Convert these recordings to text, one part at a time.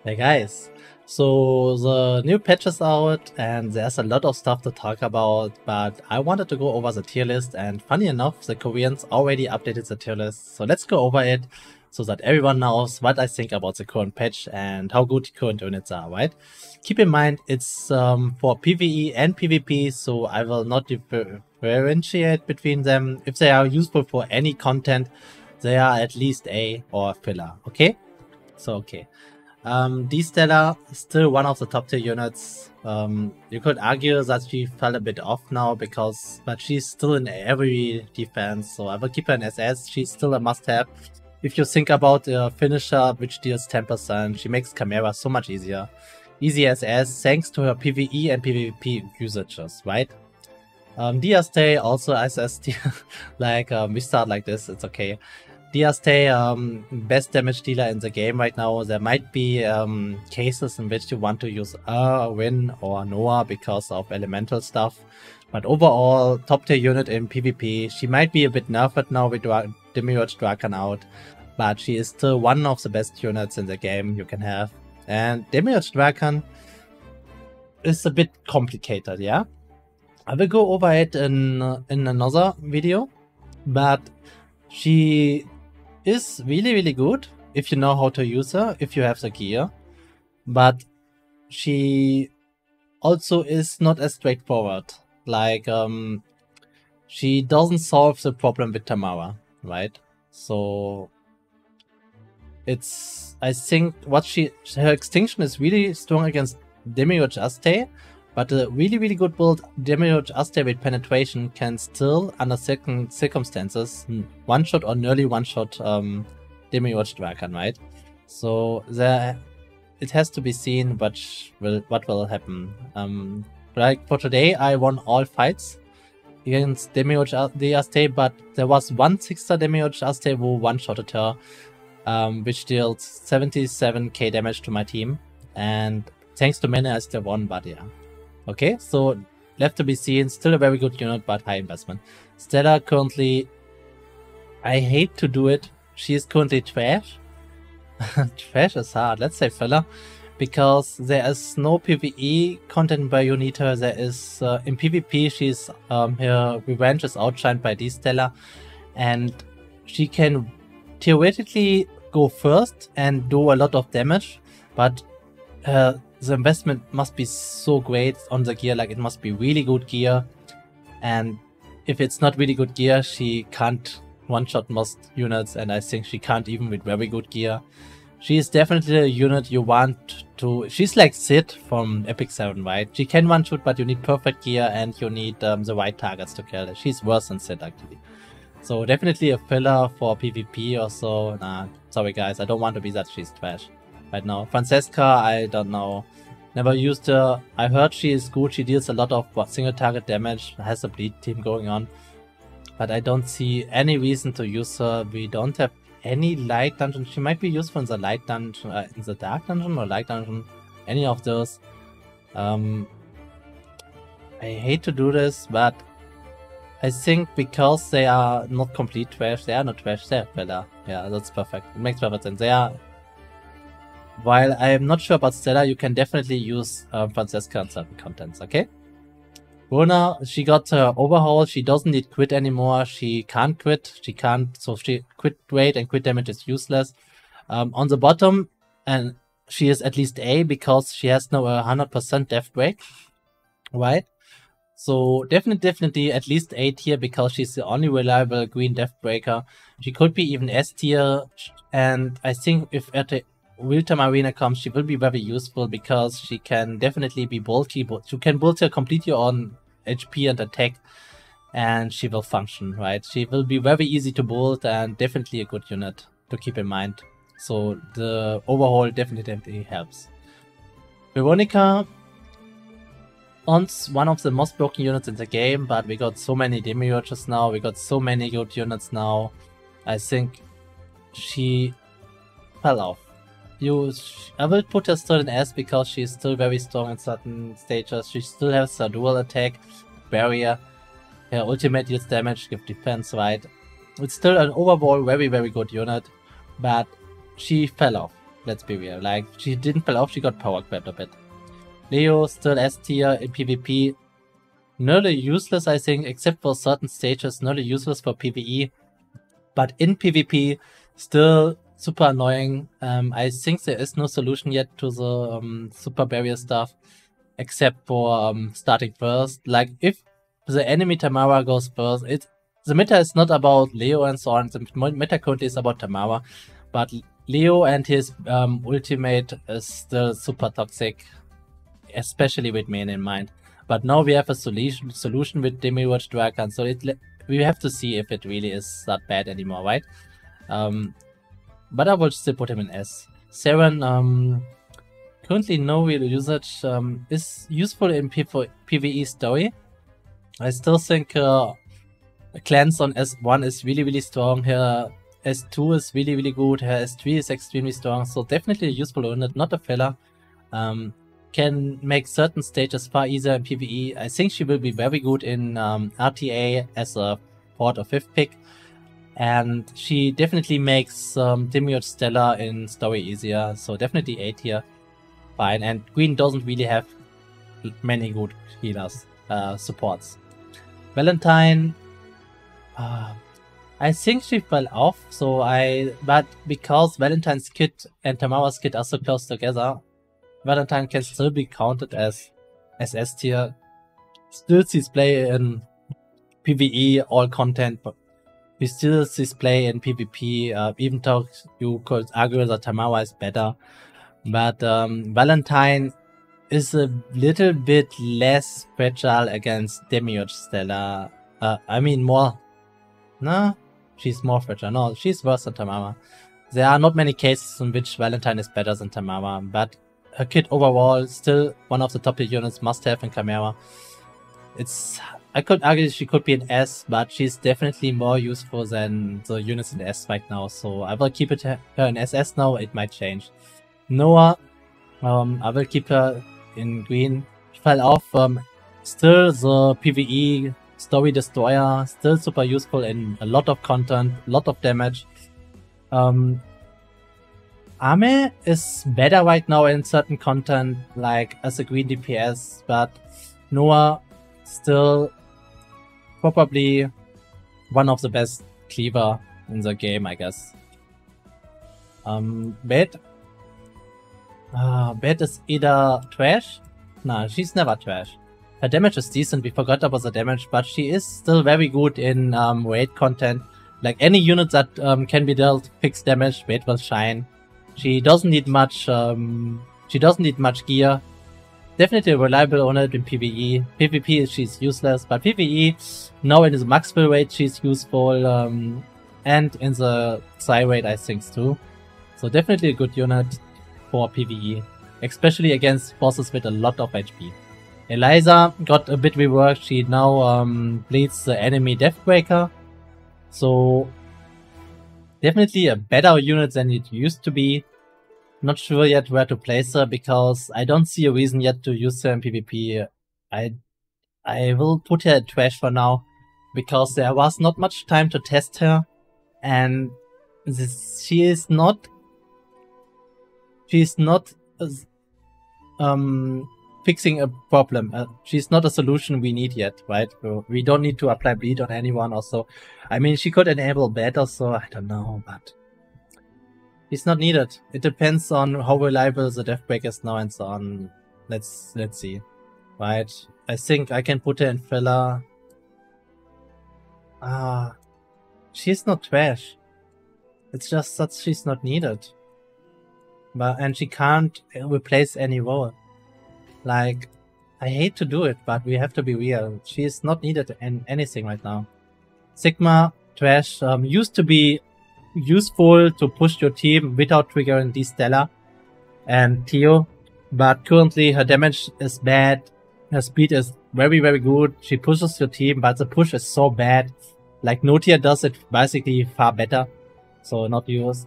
Hey guys, so the new patch is out and there's a lot of stuff to talk about, but I wanted to go over the tier list, and funny enough, the Koreans already updated the tier list, so let's go over it so that everyone knows what I think about the current patch and how good the current units are, right? Keep in mind it's for PvE and PvP, so I will not differentiate between them. If they are useful for any content, they are at least A or filler, okay? So, okay. D-Stella is still one of the top tier units. You could argue that she fell a bit off now but she's still in every defense, so I will keep her in SS. She's still a must-have. If you think about a finisher which deals 10%, she makes Chimera so much easier. Easy SS thanks to her PvE and PvP usages, right? Diaste also SS like we start like this, it's okay. Diaste, best damage dealer in the game right now. There might be cases in which you want to use Win or Noah because of elemental stuff. But overall, top tier unit in PvP. She might be a bit nerfed now with Demiurge Drakhan out, but she is still one of the best units in the game you can have. And Demiurge Drakhan is a bit complicated, yeah? I will go over it in another video, but she is really good if you know how to use her, if you have the gear, but she also is not as straightforward. Like, she doesn't solve the problem with Tamara, right? So it's, I think her extinction is really strong against Demiurge Aste, but a really good build Demiurge Aste with penetration can still, under certain circumstances, one-shot or nearly one-shot Demiurge Drakhan, right? So it has to be seen what will happen. Like for today, I won all fights against Demiurge Aste, but there was one 6-star Demiurge Aste who one-shotted her, which deals 77k damage to my team, and thanks to many I still won, but yeah. Okay, so left to be seen. Still a very good unit, but high investment. Stella currently, I hate to do it. She is currently trash. Trash is hard. Let's say filler, because there is no PvE content where you need her. There is in PvP. She's her revenge is outshined by D-Stella, and she can theoretically go first and do a lot of damage, but the investment must be so great on the gear. Like, it must be really good gear, and if it's not really good gear, she can't one-shot most units, and I think she can't even with very good gear. She is definitely a unit you want to... She's like Sid from Epic 7, right? She can one-shoot, but you need perfect gear and you need the right targets to kill her. She's worse than Sid, actually. So definitely a filler for PvP or so. Nah, sorry guys, I don't want to be that she's trash right now. Francesca, I don't know. Never used her. I heard she is good. She deals a lot of single target damage. Has a bleed team going on. But I don't see any reason to use her. We don't have any light dungeon. She might be useful in the light dungeon, in the dark dungeon or light dungeon. Any of those. I hate to do this, but I think because they are not complete trash, they are not trash, they are filler. Yeah, that's perfect. It makes perfect sense. They are... While I am not sure about Stella, you can definitely use Francesca in certain contents, okay? Bruna, she got her overhaul. She doesn't need crit anymore. She can't quit. So she quit rate and crit damage is useless. On the bottom, and she is at least A because she has no 100% death break, right? So definitely at least A tier because she's the only reliable green death breaker. She could be even S tier, and I think if at the real-time arena comes, she will be very useful because she can definitely be bulky, but you can build her completely on HP and attack, and she will function, right? She will be very easy to build and definitely a good unit to keep in mind. So the overhaul definitely helps. Veronica, once one of the most broken units in the game, but we got so many Demiurges now, we got so many good units now. I think she fell off. I will put her still in S because she's still very strong in certain stages. She still has her dual attack, barrier. Her ultimate deals damage, give defense, right? It's still an overall very good unit, but she fell off. Let's be real. Like, she didn't fall off, she got power grabbed a bit. Leo still S tier in PvP. Nearly useless, I think, except for certain stages. Nearly useless for PvE. But in PvP, still super annoying. I think there is no solution yet to the super barrier stuff, except for starting first. Like, if the enemy Tamara goes first, the meta is not about Leo and so on. The meta currently is about Tamara, but Leo and his ultimate is still super toxic, especially with main in mind. But now we have a solution with Demiurge Drakhan, so we have to see if it really is that bad anymore, right? But I will still put him in S. Saren, currently no real usage, is useful in PvE story. I still think Cleanse on S1 is really strong. Her S2 is really good. Her S3 is extremely strong, so definitely a useful unit, not a filler. Can make certain stages far easier in PvE. I think she will be very good in RTA as a 4th or 5th pick. And she definitely makes Demiurge Stellar in story easier. So definitely A tier. Fine. And Green doesn't really have many good healers, supports. Valentine, I think she fell off. But because Valentine's kit and Tamara's kit are so close together, Valentine can still be counted as S tier. Still sees play in PvE, all content, but we still see play in PvP, even though you could argue that Tamara is better. But Valentine is a little bit less fragile against Demiurge Stellar. I mean more... No, she's more fragile. No, she's worse than Tamara. There are not many cases in which Valentine is better than Tamara, but her kit overall still one of the top tier units, must have in Chimera. I could argue she could be an S, but she's definitely more useful than the units in S right now, so I will keep her in SS now. It might change. Noah, I will keep her in green. She fell off. Still the PvE story destroyer, still super useful in a lot of content, a lot of damage. Ame is better right now in certain content, like as a green DPS, but Noah still probably one of the best cleaver in the game, I guess. Bet is either trash. Nah, she's never trash. Her damage is decent, we forgot about the damage, but she is still very good in raid content. Like any unit that can be dealt fixed damage, Raid will shine. She doesn't need much gear. Definitely a reliable unit in PvE. PvP she's useless, but PvE now in the max build rate she's useful, and in the Psy rate I think too. So definitely a good unit for PvE, especially against bosses with a lot of HP. Eliza got a bit reworked. She now bleeds the enemy Deathbreaker. So definitely a better unit than it used to be. Not sure yet where to place her because I don't see a reason yet to use her in PvP. I will put her at trash for now because there was not much time to test her, and she is not fixing a problem. She's not a solution we need yet, right? We don't need to apply bleed on anyone or so. I mean, she could enable better, so I don't know, but she's not needed. It depends on how reliable the Deathbreaker is now and so on. Let's see, right? I think I can put her in filler. She's not trash. It's just that she's not needed. And she can't replace any role. Like, I hate to do it, but we have to be real. She is not needed in anything right now. Sigma, trash, used to be useful to push your team without triggering the Stellar and Theo, but currently her damage is bad. Her speed is very good. She pushes your team, but the push is so bad. Like Notia does it basically far better, so not used.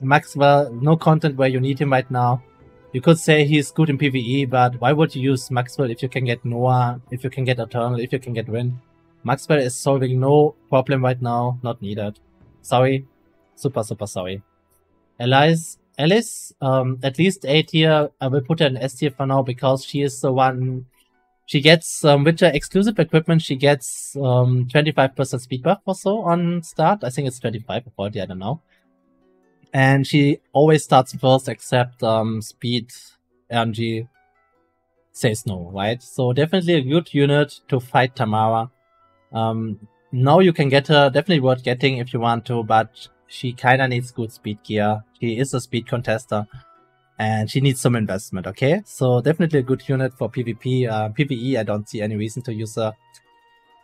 Maxwell, no content where you need him right now. You could say he's good in PvE, but why would you use Maxwell if you can get Noah, if you can get Eternal, if you can get Win? Maxwell is solving no problem right now, not needed. Sorry. Super sorry. Elise Alice, at least A tier. I will put her in S tier for now because she is the one. She gets, with her exclusive equipment, she gets 25% speed buff or so on start. I think it's 25 or 40, I don't know. And she always starts first except speed RNG says no, right? So definitely a good unit to fight Tamara. Now you can get her, definitely worth getting if you want to, but she kinda needs good speed gear. She is a speed contester. And she needs some investment, okay? So definitely a good unit for PvP. PvE, I don't see any reason to use her.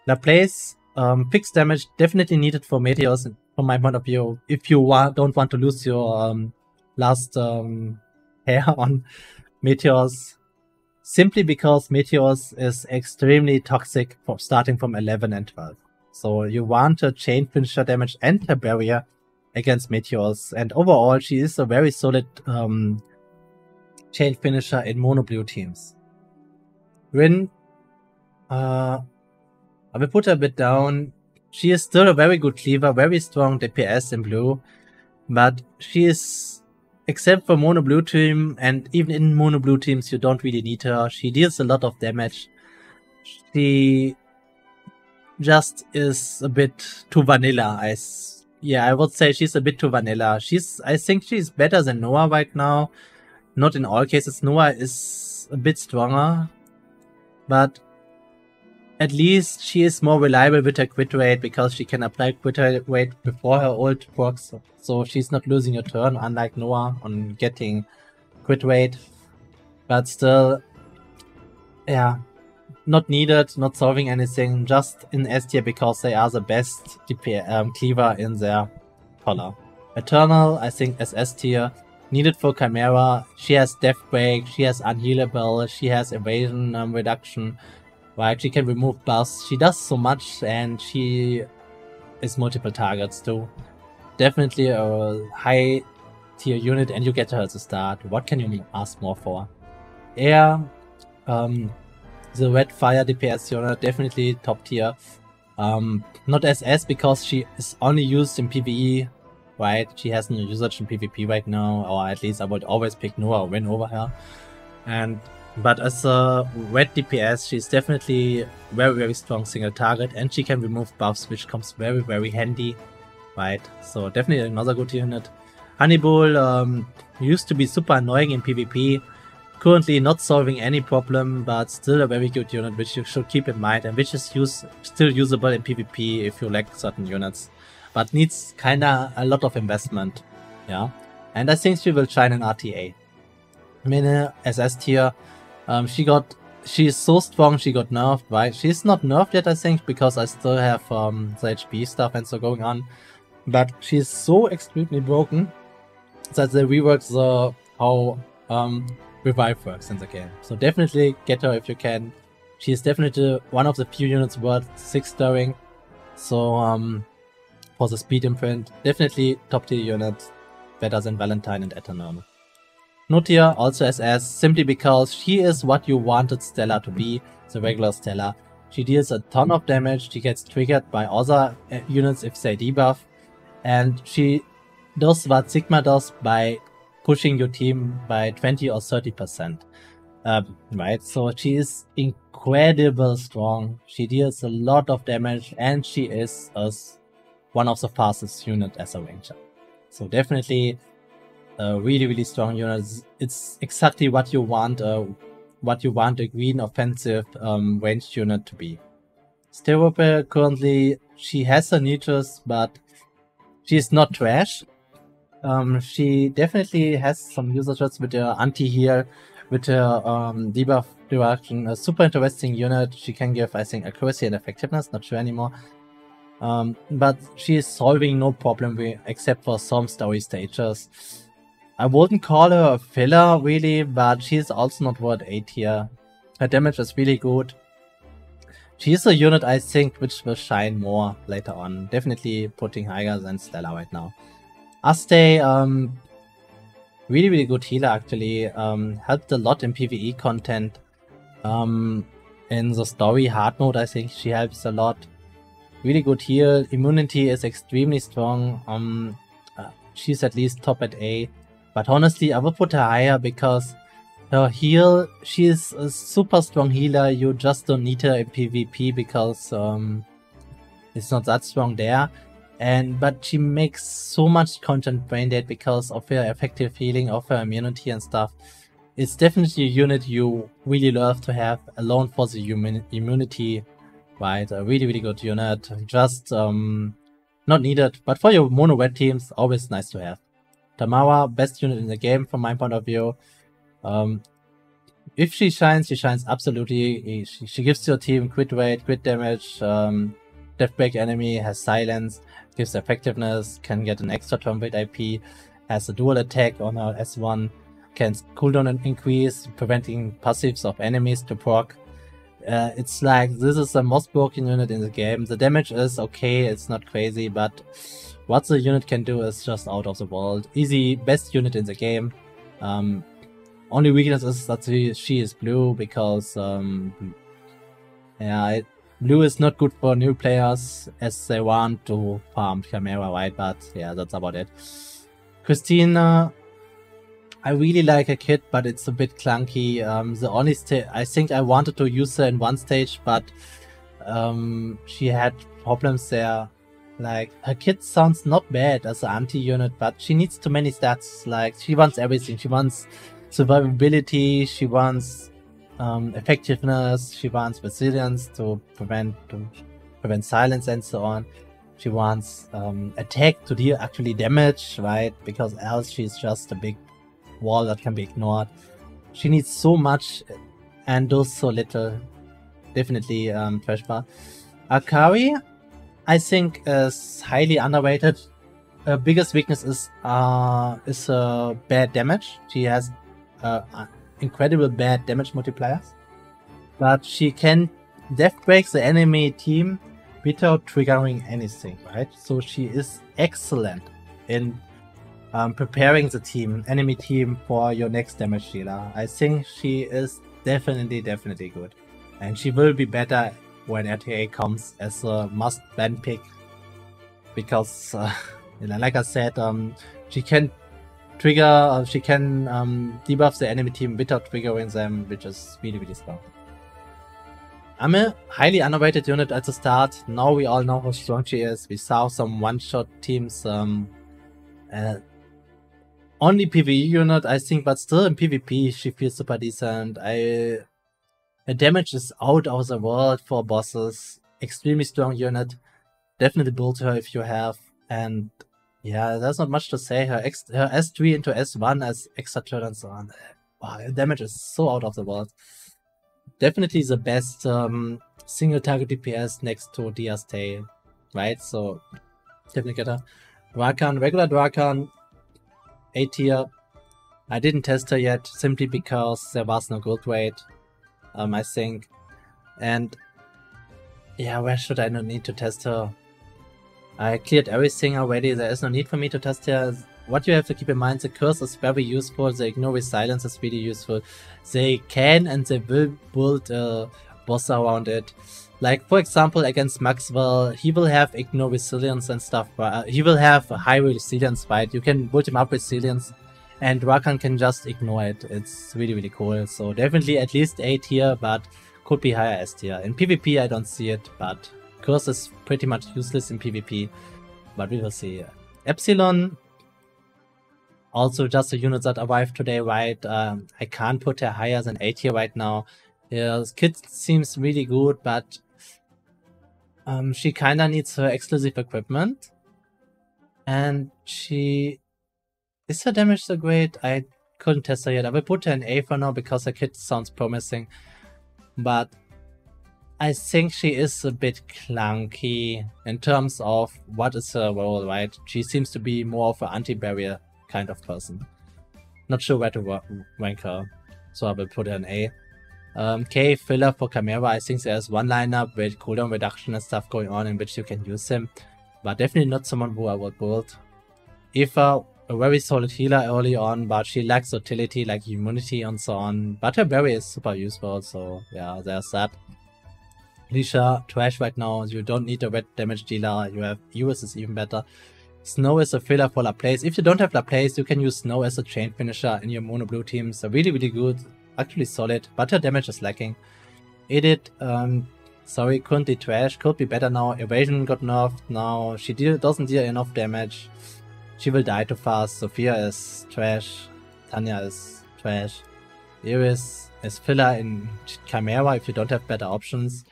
Laplace, fixed damage, definitely needed for Meteors, from my point of view. If you don't want to lose your last hair on Meteors. Simply because Meteors is extremely toxic for starting from 11 and 12. So you want a chain finisher damage and a barrier against Meteors. And overall, she is a very solid chain finisher in mono blue teams. Rin, I will put her a bit down. She is still a very good cleaver, very strong DPS in blue, but she is, except for mono blue team, and even in mono blue teams, you don't really need her. She deals a lot of damage. She just is a bit too vanilla. I would say she's a bit too vanilla. I think she's better than Noah right now. Not in all cases. Noah is a bit stronger, but at least she is more reliable with her crit rate because she can apply crit rate before her ult procs, so she's not losing a turn, unlike Noah on getting crit rate. But still, yeah, not needed, not solving anything, just in S tier because they are the best cleaver in their color. Eternal, I think SS tier. Needed for Chimera. She has Death Break, she has Unhealable, she has Evasion reduction, right? She can remove buffs. She does so much and she is multiple targets too. Definitely a high tier unit and you get her at the start. What can you ask more for? Air, the Red Fire DPS unit, definitely top tier. Not SS because she is only used in PvE. Right, she has no usage in PvP right now, or at least I would always pick Noah or win over her. But as a red DPS, she's definitely very strong single target, and she can remove buffs, which comes very handy. Right, so definitely another good unit. Hannibal used to be super annoying in PvP, currently not solving any problem, but still a very good unit, which you should keep in mind, and which is still usable in PvP if you lack certain units. But needs kinda a lot of investment, yeah. And I think she will shine in RTA. Mine SS tier, she is so strong she got nerfed, right? She's not nerfed yet, I think, because I still have the HP stuff and so going on. But she's so extremely broken that they rework how revive works in the game. So definitely get her if you can. She is definitely one of the few units worth 6-starring. So for the speed imprint, definitely top tier unit, better than Valentine and Eternal. No tier, also SS, simply because she is what you wanted Stella to be, the regular Stella. She deals a ton of damage, she gets triggered by other units if they debuff, and she does what Sigma does by pushing your team by 20 or 30%. Right, so she is incredible strong, she deals a lot of damage, and she is one of the fastest units as a ranger. So definitely a really strong unit. It's exactly what you want a green offensive ranged unit to be. Sterope currently, she has her niches, but she's not trash. She definitely has some usages with her anti-heal, with her debuff direction. A super interesting unit. She can give, I think, accuracy and effectiveness, not sure anymore. But she is solving no problem except for some story stages. I wouldn't call her a filler really, but she's also not worth A tier. Her damage is really good. She's a unit I think which will shine more later on. Definitely putting higher than Stella right now. Aste, really good healer actually. Helped a lot in PvE content. In the story hard mode I think she helps a lot. Really good heal. Immunity is extremely strong. She's at least top at A. But honestly, I will put her higher because her heal, she is a super strong healer. You just don't need her in PvP because it's not that strong there. But she makes so much content brain dead because of her effective healing, of her immunity and stuff. It's definitely a unit you really love to have alone for the immunity, right? A really, really good unit. Just not needed, but for your mono red teams, always nice to have. Tamara, best unit in the game from my point of view. If she shines absolutely. She gives your team crit rate, crit damage, death break enemy, has silence, gives effectiveness, can get an extra turn rate IP, has a dual attack on her S1, can cooldown and increase, preventing passives of enemies to proc. It's like, this is the most broken unit in the game. The damage is okay, it's not crazy, but what the unit can do is just out of the world. Easy, best unit in the game. Only weakness is that she is blue, because blue is not good for new players as they want to farm Chimera, right? But yeah, that's about it. Christina, I really like her kit, but it's a bit clunky. The only I think I wanted to use her in one stage, but she had problems there. Like, her kit sounds not bad as an anti-unit, but she needs too many stats. Like, she wants everything. She wants survivability, she wants effectiveness, she wants resilience to prevent silence and so on. She wants attack to deal actually damage, right? Because else she's just a big wall that can be ignored. She needs so much and does so little. Definitely trash bar. Akari, I think, is highly underrated. Her biggest weakness is bad damage. She has incredible bad damage multipliers, but she can death break the enemy team without triggering anything, right? So she is excellent in preparing the enemy team for your next damage dealer. I think she is definitely good, and she will be better when RTA comes as a must-ban pick, because like I said, she can trigger, she can debuff the enemy team without triggering them, which is really strong. I'm a highly underrated unit at the start. Now we all know how strong she is. We saw some one-shot teams. Only PvE unit, I think, but still in PvP she feels super decent. Her damage is out of the world for bosses. Extremely strong unit. Definitely build her if you have. And yeah, there's not much to say. Her S3 into S1 as extra turn and so on. Wow, her damage is so out of the world. Definitely the best single target DPS next to Dia's Tail, right? So definitely get her. Drakhan, regular Drakhan, A tier. I didn't test her yet simply because there was no gold rate, I think. And yeah, where should I not need to test her? I cleared everything already. There is no need for me to test her. What you have to keep in mind, the curse is very useful. The ignore with silence is really useful. They can and they will build a boss around it. Like, for example, against Maxwell, he will have ignore resilience and stuff. He will have a high resilience, right? You can build him up resilience, and Drakhan can just ignore it. It's really cool. So definitely at least A tier, but could be higher S tier. In PvP, I don't see it, but curse is pretty much useless in PvP. But we will see. Epsilon, also just a unit that arrived today, right? I can't put her higher than A tier right now. His kit seems really good, but she kinda needs her exclusive equipment. And is her damage so great? I couldn't test her yet. I will put her in A for now because her kit sounds promising. But I think she is a bit clunky in terms of what is her role, right? She seems to be more of an anti-barrier kind of person. Not sure where to rank her, so I will put her in A. K, filler for Chimera. I think there's one lineup with cooldown reduction and stuff going on in which you can use him, but definitely not someone who I would build. Eva, a very solid healer early on, but she lacks utility like immunity and so on. But her berry is super useful, so yeah, there's that. Lisha, trash right now. You don't need a red damage dealer. You have US is even better. Snow is a filler for Laplace. If you don't have Laplace, you can use Snow as a chain finisher in your mono blue team. So really, really good. Actually solid, but her damage is lacking. Edit, sorry, currently trash. Could be better now. Evasion got nerfed now. She doesn't deal enough damage. She will die too fast. Sophia is trash. Tanya is trash. Iris is filler in Chimera if you don't have better options.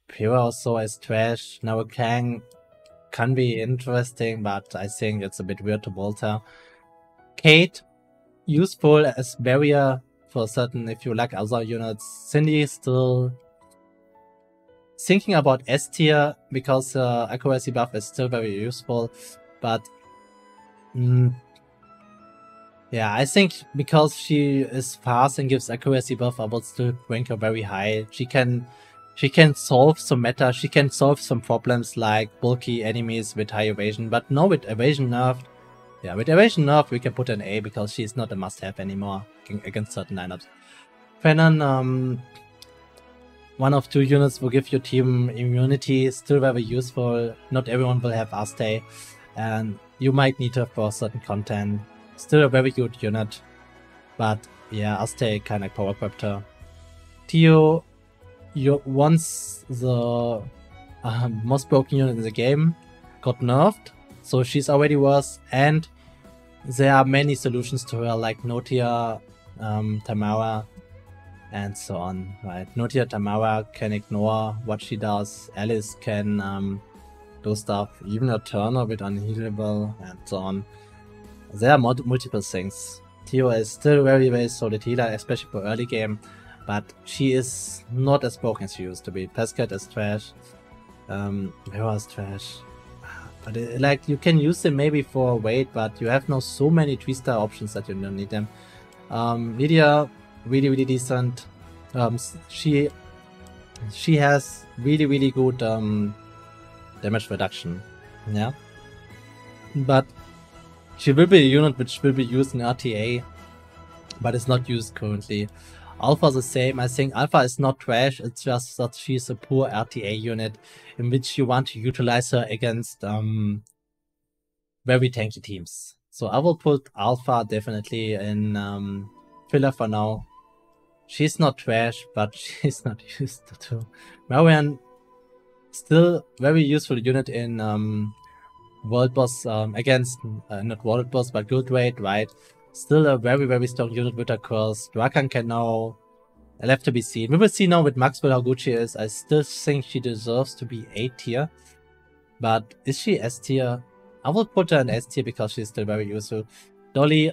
Pyrrha also is trash. Now a Kang can be interesting, but I think it's a bit weird to bolt her. Kate, useful as barrier for certain if you like other units. Cindy still thinking about S tier because accuracy buff is still very useful, but yeah, I think because she is fast and gives accuracy buff, I would still rank her very high. She can solve some meta, she can solve some problems like bulky enemies with high evasion, but no, with evasion nerfed. Yeah, with evasion nerfed, we can put an A because she's not a must-have anymore against certain lineups. Fennon, one of 2 units will give your team immunity, still very useful. Not everyone will have Aste, and you might need her for certain content. Still a very good unit, but yeah, Aste kinda power crept her. Tio, once the most broken unit in the game got nerfed, so she's already worse, and there are many solutions to her like Notia, Tamara, and so on, right? Notia, Tamara can ignore what she does, Alice can do stuff, even a Turner with unhealable, and so on. There are multiple things. Tio is still very, very solid healer, especially for early game, but she is not as broken as she used to be. Pescat is trash. Hera is trash. But like, you can use them maybe for weight, but you have now so many 3-star options that you don't need them. Lydia, really, really decent. She has really, really good damage reduction. Yeah. But she will be a unit which will be used in RTA, but it's not used currently. Alpha the same. I think Alpha is not trash, it's just that she's a poor RTA unit in which you want to utilize her against very tanky teams. So I will put Alpha definitely in filler for now. She's not trash, but she's not used to. Marianne, still very useful unit in World Boss against, not World Boss, but Guild Raid, right? Still a very, very strong unit with her curse. Drakhan can now left to be seen. We will see now with Maxwell how good she is. I still think she deserves to be A tier. But is she S tier? I will put her in S tier because she's still very useful. Dolly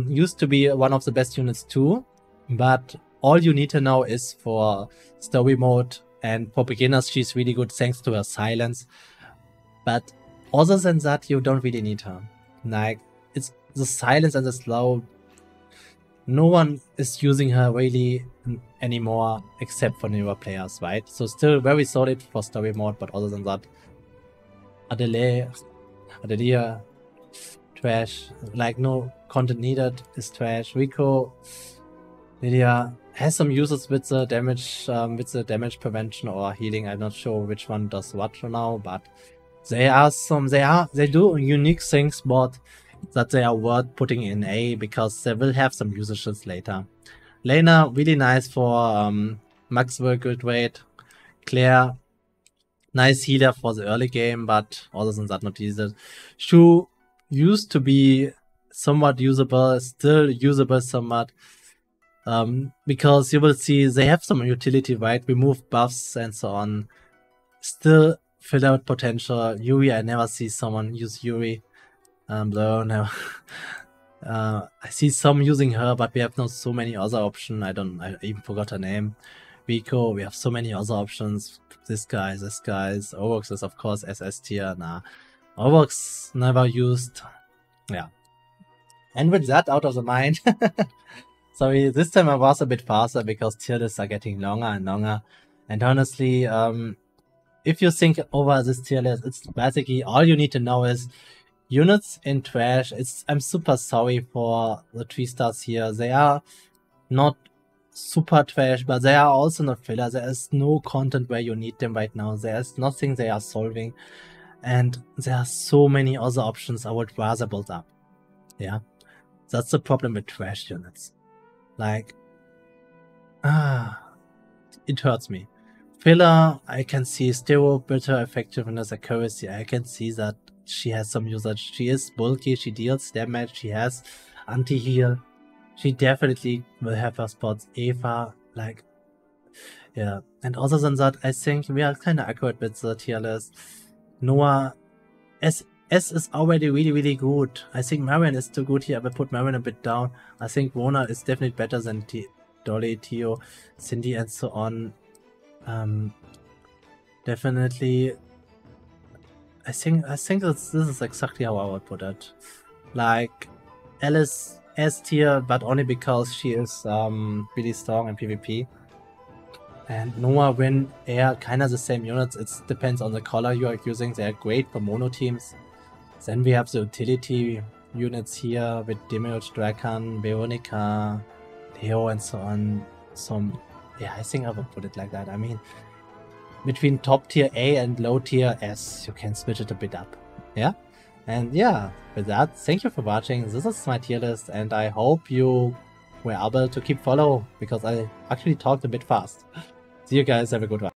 used to be one of the best units too. But all you need her now is for story mode. And for beginners, she's really good thanks to her silence. But other than that, you don't really need her. Like, it's the silence and the slow. No one is using her really anymore except for newer players, right? So still very solid for story mode, but other than that, Adelia, trash. Like, no content needed is trash. Rico, Lydia has some uses with the damage prevention or healing. I'm not sure which one does what for now, but they do unique things, but that they are worth putting in A because they will have some usages later. Lena, really nice for Maxwell, good weight. Claire, nice healer for the early game, but other than that, not used. Shu used to be somewhat usable, still usable somewhat. Because you will see they have some utility, right? Remove buffs and so on. Still fill out potential. Yuri, I never see someone use Yuri. Blur, no. I see some using her, but we have not so many other options. I even forgot her name. Rico, we have so many other options. This guy's. Orox is of course SS tier. Nah. Orox never used. Yeah. And with that out of the mind. Sorry, this time I was a bit faster because tier lists are getting longer and longer. And honestly, if you think over this tier list, it's basically all you need to know is units in trash. I'm super sorry for the 3-stars here. They are not super trash, but they are also not filler. There is no content where you need them right now. There is nothing they are solving. And there are so many other options I would rather build up. Yeah, that's the problem with trash units. Like, it hurts me. Filler, I can see stereo, better effectiveness, accuracy. I can see that she has some usage. She is bulky, she deals damage, she has anti-heal. She definitely will have her spots. Eva, like, yeah. And other than that, I think we are kind of accurate with the tier list. Noah, S is already really good. I think Marion is too good here. I will put Marion a bit down. I think Rona is definitely better than Dolly, Tio, Cindy, and so on. Definitely. I think this is exactly how I would put it. Like, Alice S tier, but only because she is really strong in PvP. And Noah, Win, Air, kind of the same units. It depends on the color you are using. They are great for mono teams. Then we have the utility units here with Demiurge, Drakhan, Veronica, Leo, and so on. So, yeah, I think I would put it like that. I mean, between top tier A and low tier S, you can switch it a bit up. Yeah? And yeah, with that, thank you for watching. This is my tier list, and I hope you were able to keep follow, because I actually talked a bit fast. See you guys, have a good one.